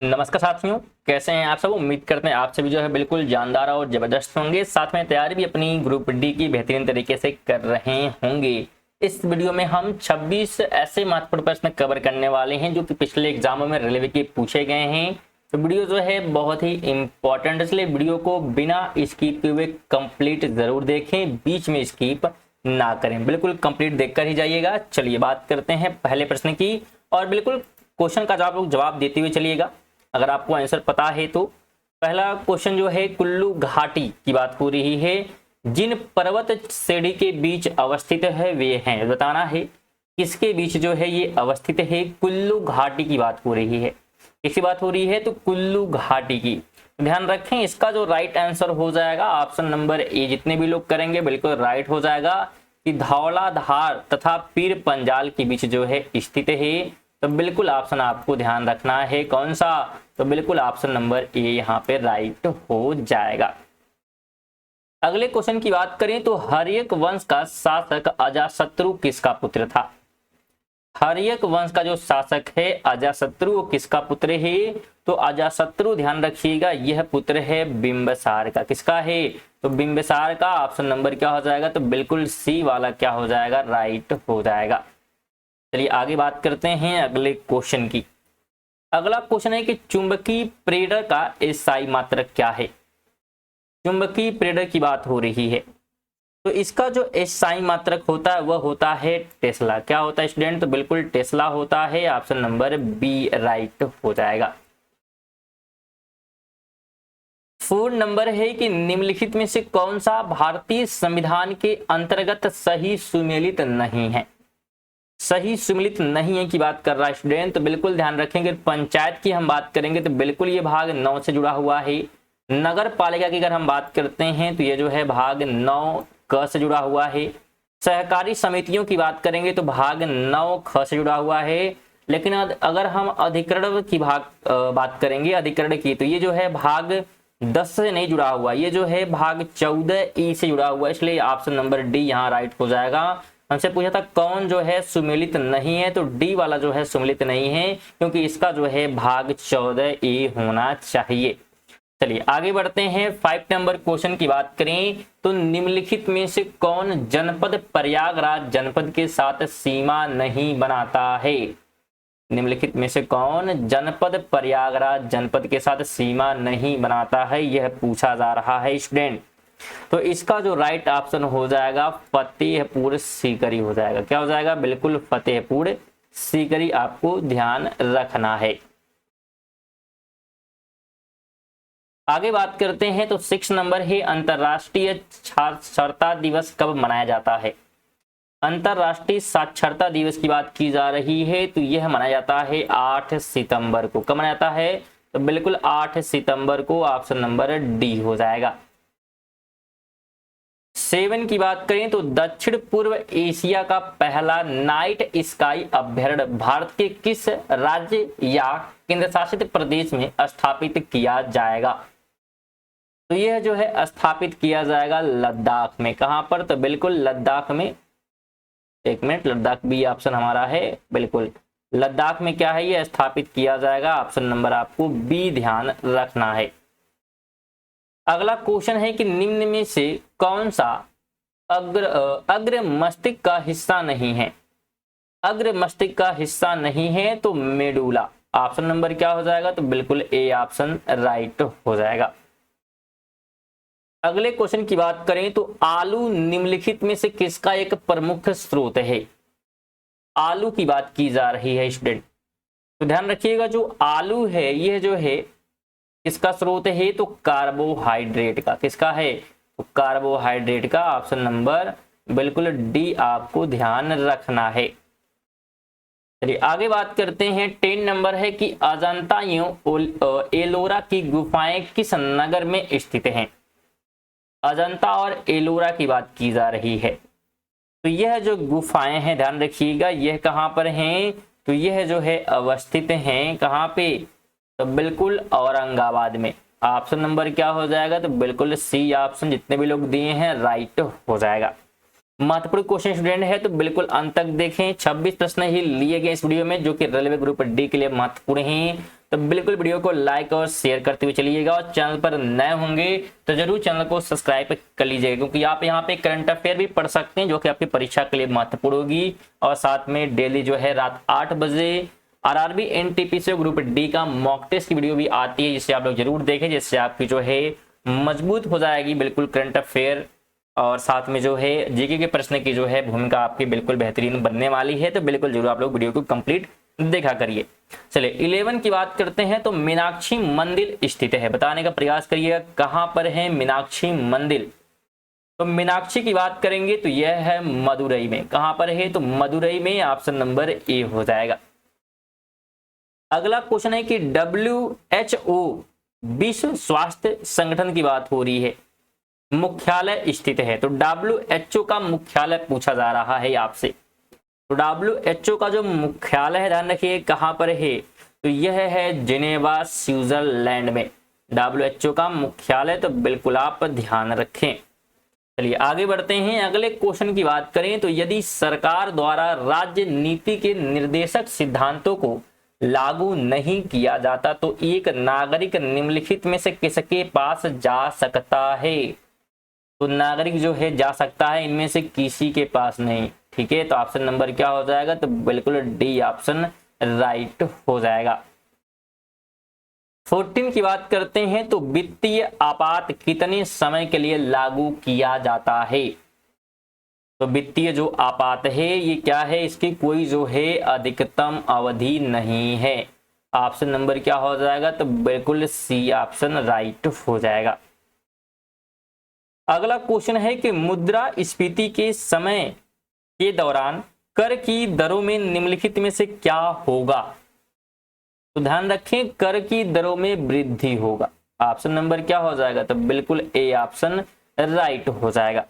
नमस्कार साथियों, कैसे हैं आप सब। उम्मीद करते हैं आप सभी जो है बिल्कुल जानदार और जबरदस्त होंगे। साथ में तैयारी भी अपनी ग्रुप डी की बेहतरीन तरीके से कर रहे होंगे। इस वीडियो में हम 26 ऐसे महत्वपूर्ण प्रश्न कवर करने वाले हैं जो कि पिछले एग्जामों में रेलवे के पूछे गए हैं। तो वीडियो जो है बहुत ही इंपॉर्टेंट, इसलिए वीडियो को बिना स्किप किए हुए कंप्लीट जरूर देखें, बीच में स्किप ना करें, बिल्कुल कंप्लीट देखकर ही जाइएगा। चलिए बात करते हैं पहले प्रश्न की और बिल्कुल क्वेश्चन का जवाब देते हुए चलिएगा अगर आपको आंसर पता है तो। पहला क्वेश्चन जो है कुल्लू घाटी की बात हो रही है। जिन पर्वत श्रेणी के बीच अवस्थित है वे हैं, बताना है किसके बीच जो है ये अवस्थित है। कुल्लू घाटी की बात हो रही है। किसकी बात हो रही है तो कुल्लू घाटी की। ध्यान रखें इसका जो राइट आंसर हो जाएगा ऑप्शन नंबर ए। जितने भी लोग करेंगे बिल्कुल राइट हो जाएगा कि धौलाधार तथा पीर पंजाल के बीच जो है स्थित है। तो बिल्कुल ऑप्शन आपको ध्यान रखना है कौन सा, तो बिल्कुल ऑप्शन नंबर ए यहाँ पे राइट हो जाएगा। अगले क्वेश्चन की बात करें तो हर्यक वंश का शासक अजातशत्रु किसका पुत्र था। हर्यक वंश का जो शासक है अजातशत्रु वो किसका पुत्र है, तो अजातशत्रु ध्यान रखिएगा यह पुत्र है बिंबिसार का। किसका है, तो बिंबिसार का। ऑप्शन नंबर क्या हो जाएगा, तो बिल्कुल सी वाला क्या हो जाएगा, राइट हो जाएगा। चलिए आगे बात करते हैं अगले क्वेश्चन की। अगला क्वेश्चन है कि चुंबकीय प्रेरक का एसआई मात्रक क्या है। चुंबकीय प्रेरक की बात हो रही है तो इसका जो एसआई मात्रक होता है वह होता है टेस्ला। क्या होता है स्टूडेंट, तो बिल्कुल टेस्ला होता है। ऑप्शन नंबर बी राइट हो जाएगा। 4 नंबर है कि निम्नलिखित में से कौन सा भारतीय संविधान के अंतर्गत सही सुमेलित नहीं है। सही सुमेलित नहीं है की बात कर रहा है स्टूडेंट, तो बिल्कुल ध्यान रखेंगे। पंचायत की हम बात करेंगे तो बिल्कुल ये भाग 9 से जुड़ा हुआ है। नगर पालिका की अगर हम बात करते हैं तो ये जो है भाग 9 क से जुड़ा हुआ है। सहकारी समितियों की बात करेंगे तो भाग 9 ख से जुड़ा हुआ है। लेकिन अगर हम अधिकरण की बात करेंगे अधिकरण की, तो ये जो है भाग 10 से नहीं जुड़ा हुआ, ये जो है भाग 14 ई से जुड़ा हुआ, इसलिए ऑप्शन नंबर डी यहाँ राइट हो जाएगा। हमसे पूछा था कौन जो है सुमेलित नहीं है, तो डी वाला जो है सुमेलित नहीं है क्योंकि इसका जो है भाग 14 ए होना चाहिए। चलिए आगे बढ़ते हैं। 5 नंबर क्वेश्चन की बात करें तो निम्नलिखित में से कौन जनपद प्रयागराज जनपद के साथ सीमा नहीं बनाता है। निम्नलिखित में से कौन जनपद प्रयागराज जनपद के साथ सीमा नहीं बनाता है, यह पूछा जा रहा है स्टूडेंट। तो इसका जो राइट ऑप्शन हो जाएगा फतेहपुर सीकरी हो जाएगा। क्या हो जाएगा, बिल्कुल फतेहपुर सीकरी आपको ध्यान रखना है। आगे बात करते हैं तो 6 नंबर है अंतरराष्ट्रीय साक्षरता दिवस कब मनाया जाता है। अंतरराष्ट्रीय साक्षरता दिवस की बात की जा रही है तो यह मनाया जाता है 8 सितंबर को। कब मनाया जाता है, तो बिल्कुल 8 सितंबर को। ऑप्शन नंबर डी हो जाएगा। 7 की बात करें तो दक्षिण पूर्व एशिया का पहला नाइट स्काई अभ्यारण्य भारत के किस राज्य या केंद्र शासित प्रदेश में स्थापित किया जाएगा। तो यह जो है स्थापित किया जाएगा लद्दाख में। कहां पर, तो बिल्कुल लद्दाख में। एक मिनट, लद्दाख भी ऑप्शन हमारा है, बिल्कुल लद्दाख में क्या है ये स्थापित किया जाएगा। ऑप्शन नंबर आपको बी ध्यान रखना है। अगला क्वेश्चन है कि निम्न में से कौन सा अग्र मस्तिष्क का हिस्सा नहीं है। अग्र मस्तिष्क का हिस्सा नहीं है तो मेडुला। ऑप्शन नंबर क्या हो जाएगा, तो बिल्कुल ए ऑप्शन राइट हो जाएगा। अगले क्वेश्चन की बात करें तो आलू निम्नलिखित में से किसका एक प्रमुख स्रोत है। आलू की बात की जा रही है स्टूडेंट, तो ध्यान रखिएगा जो आलू है यह जो है किसका स्रोत है, तो कार्बोहाइड्रेट का। किसका है, तो कार्बोहाइड्रेट का। ऑप्शन नंबर बिल्कुल डी आपको ध्यान रखना है। चलिए आगे बात करते हैं। 10 नंबर है कि अजंता एवं एलोरा की गुफाएं किस नगर में स्थित हैं। अजंता और एलोरा की बात की जा रही है तो यह जो गुफाएं हैं ध्यान रखिएगा यह कहां पर हैं, तो यह जो है अवस्थित हैं कहां पे, तो बिल्कुल औरंगाबाद में। ऑप्शन नंबर क्या हो जाएगा, तो बिल्कुल सी ऑप्शन जितने भी लोग दिए हैं राइट हो जाएगा। महत्वपूर्ण क्वेश्चन स्टूडेंट है तो बिल्कुल अंत तक देखें। 26 प्रश्न ही लिए गए इस वीडियो में जो कि रेलवे ग्रुप डी के लिए महत्वपूर्ण हैं। तो बिल्कुल वीडियो को लाइक और शेयर करते हुए चलिएगा, और चैनल पर नए होंगे तो जरूर चैनल को सब्सक्राइब कर लीजिएगा, क्योंकि आप यहाँ पे करंट अफेयर भी पढ़ सकते हैं जो कि आपकी परीक्षा के लिए महत्वपूर्ण होगी। और साथ में डेली जो है रात 8 बजे आरआरबी एनटीपीसी ग्रुप डी का मॉक टेस्ट की वीडियो भी आती है, जिसे आप लोग जरूर देखें, जिससे आपकी जो है मजबूत हो जाएगी बिल्कुल करंट अफेयर, और साथ में जो है जीके के प्रश्न की जो है भूमिका आपकी बिल्कुल बेहतरीन बनने वाली है। तो बिल्कुल जरूर आप लोग वीडियो को कंप्लीट देखा करिए। चलिए 11 की बात करते हैं। तो मीनाक्षी मंदिर स्थित है, बताने का प्रयास करिएगा कहां पर है मीनाक्षी मंदिर। तो मीनाक्षी की बात करेंगे तो यह है मदुरई में। कहां पर है? तो मदुरई में, ऑप्शन नंबर ए हो जाएगा। अगला क्वेश्चन है कि WHO विश्व स्वास्थ्य संगठन की बात हो रही है, मुख्यालय स्थित है। तो WHO का मुख्यालय पूछा जा रहा है आपसे। तो WHO का जो मुख्यालय है, ध्यान रखिए कहां पर है, तो यह है जिनेवा स्विट्जरलैंड में WHO का मुख्यालय। तो बिल्कुल आप ध्यान रखें। चलिए आगे बढ़ते हैं। अगले क्वेश्चन की बात करें तो यदि सरकार द्वारा राज्य नीति के निर्देशक सिद्धांतों को लागू नहीं किया जाता तो एक नागरिक निम्नलिखित में से किसके पास जा सकता है? तो नागरिक जो है जा सकता है, इनमें से किसी के पास नहीं। ठीक है, तो ऑप्शन नंबर क्या हो जाएगा? तो बिल्कुल डी ऑप्शन राइट हो जाएगा। 14 की बात करते हैं। तो वित्तीय आपात कितने समय के लिए लागू किया जाता है? तो वित्तीय जो आपात है ये क्या है? इसकी कोई जो है अधिकतम अवधि नहीं है। ऑप्शन नंबर क्या हो जाएगा? तो बिल्कुल सी ऑप्शन राइट हो जाएगा। अगला क्वेश्चन है कि मुद्रास्फीति के समय के दौरान कर की दरों में निम्नलिखित में से क्या होगा? तो ध्यान रखें, कर की दरों में वृद्धि होगा। ऑप्शन नंबर क्या हो जाएगा? तो बिल्कुल ए ऑप्शन राइट हो जाएगा।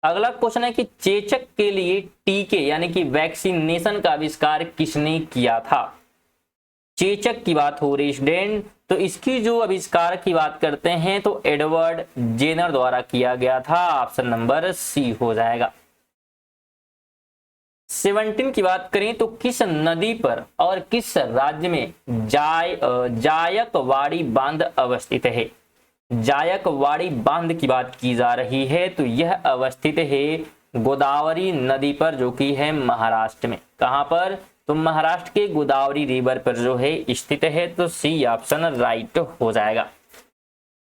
अगला क्वेश्चन है कि चेचक के लिए टीके यानी कि वैक्सीनेशन का आविष्कार किसने किया था? चेचक की बात हो रही स्टूडेंट, तो इसकी जो आविष्कार की बात करते हैं तो एडवर्ड जेनर द्वारा किया गया था। ऑप्शन नंबर सी हो जाएगा। 17 की बात करें तो किस नदी पर और किस राज्य में जायकवाड़ी बांध अवस्थित है? जायकवाड़ी बांध की बात की जा रही है, तो यह अवस्थित है गोदावरी नदी पर, जो कि है महाराष्ट्र में। कहां पर? तो महाराष्ट्र के गोदावरी रिवर पर जो है स्थित है। तो सी ऑप्शन राइट हो जाएगा।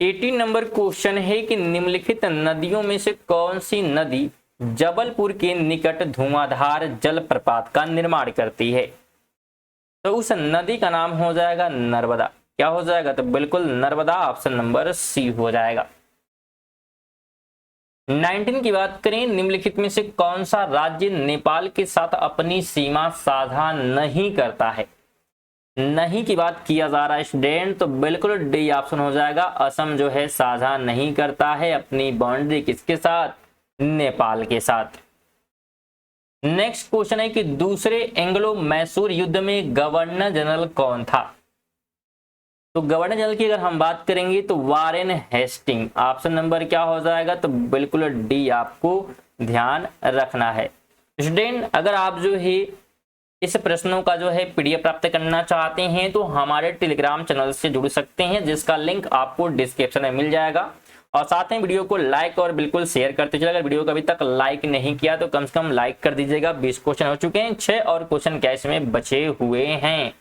18 नंबर क्वेश्चन है कि निम्नलिखित नदियों में से कौन सी नदी जबलपुर के निकट धुआंधार जलप्रपात का निर्माण करती है? तो उस नदी का नाम हो जाएगा नर्मदा। क्या हो जाएगा? तो बिल्कुल नर्मदा, ऑप्शन नंबर सी हो जाएगा। 19 की बात करें, निम्नलिखित में से कौन सा राज्य नेपाल के साथ अपनी सीमा साझा नहीं करता है? नहीं की बात किया जा रहा है स्टूडेंट, तो बिल्कुल डी ऑप्शन हो जाएगा। असम जो है साझा नहीं करता है अपनी बाउंड्री किसके साथ? नेपाल के साथ। नेक्स्ट क्वेश्चन है कि दूसरे एंग्लो मैसूर युद्ध में गवर्नर जनरल कौन था? तो गवर्नर जनरल की अगर हम बात करेंगे तो वारेन हेस्टिंग। ऑप्शन नंबर क्या हो जाएगा? तो बिल्कुल डी आपको ध्यान रखना है। स्टूडेंट अगर आप जो है इस प्रश्नों का जो है पीडीएफ प्राप्त करना चाहते हैं तो हमारे टेलीग्राम चैनल से जुड़ सकते हैं, जिसका लिंक आपको डिस्क्रिप्शन में मिल जाएगा। और साथ में वीडियो को लाइक और बिल्कुल शेयर करते चलिए। अगर वीडियो को अभी तक लाइक नहीं किया तो कम से कम लाइक कर दीजिएगा। 20 क्वेश्चन हो चुके हैं, 6 और क्वेश्चन कैश में बचे हुए हैं।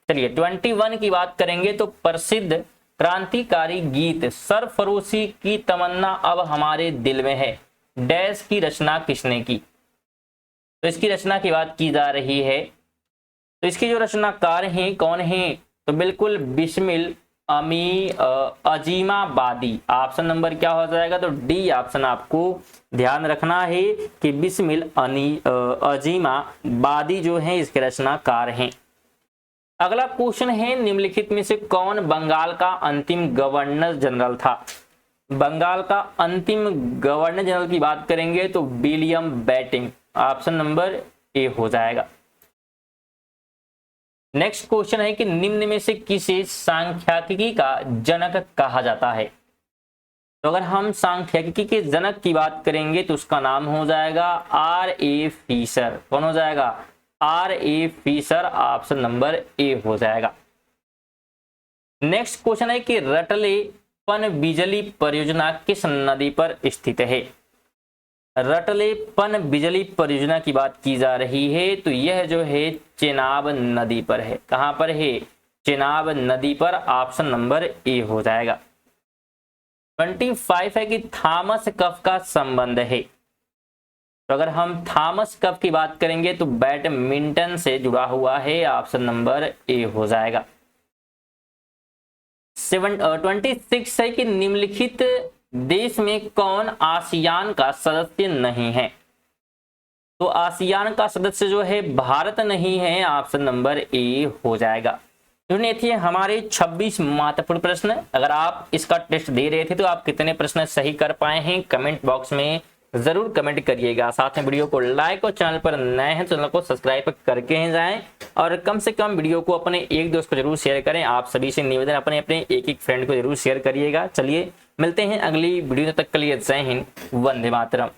चलिए 21 की बात करेंगे तो प्रसिद्ध क्रांतिकारी गीत सरफरोशी की तमन्ना अब हमारे दिल में है, डैश की रचना किसने की? तो इसकी रचना की बात की जा रही है, तो इसके जो रचनाकार हैं कौन हैं? तो बिल्कुल बिस्मिल अजीमाबादी। ऑप्शन नंबर क्या हो जाएगा? तो डी ऑप्शन आपको ध्यान रखना है कि बिस्मिल अजीमाबादी जो है इसके रचनाकार हैं। अगला क्वेश्चन है निम्नलिखित में से कौन बंगाल का अंतिम गवर्नर जनरल था? बंगाल का अंतिम गवर्नर जनरल की बात करेंगे तो William Bentinck. Option number A हो जाएगा। नेक्स्ट क्वेश्चन है कि निम्न में से किसे सांख्यिकी का जनक कहा जाता है? तो अगर हम सांख्यिकी के जनक की बात करेंगे तो उसका नाम हो जाएगा R.A. फिशर। कौन हो जाएगा? R.A. Fisher. Option number A हो जाएगा। नेक्स्ट क्वेश्चन है कि रटले पनबिजली परियोजना किस नदी पर स्थित है? रटले पनबिजली परियोजना की बात की जा रही है तो यह जो है चेनाब नदी पर है। कहां पर है? चेनाब नदी पर। ऑप्शन नंबर ए हो जाएगा। 25 है कि थॉमस कप का संबंध है। तो अगर हम थॉमस कप की बात करेंगे तो बैडमिंटन से जुड़ा हुआ है। ऑप्शन नंबर ए हो जाएगा। 26 है कि निम्नलिखित देश में कौन आसियान का सदस्य नहीं है? तो आसियान का सदस्य जो है भारत नहीं है। ऑप्शन नंबर ए हो जाएगा। ये थे हमारे 26 महत्वपूर्ण प्रश्न। अगर आप इसका टेस्ट दे रहे थे तो आप कितने प्रश्न सही कर पाए हैं कमेंट बॉक्स में जरूर कमेंट करिएगा। साथ में वीडियो को लाइक और चैनल पर नए हैं चैनल को सब्सक्राइब करके ही जाएं और कम से कम वीडियो को अपने एक दोस्त को जरूर शेयर करें। आप सभी से निवेदन अपने अपने एक फ्रेंड को जरूर शेयर करिएगा। चलिए मिलते हैं अगली वीडियो, तब तक के लिए जय हिंद, वंदे मातरम।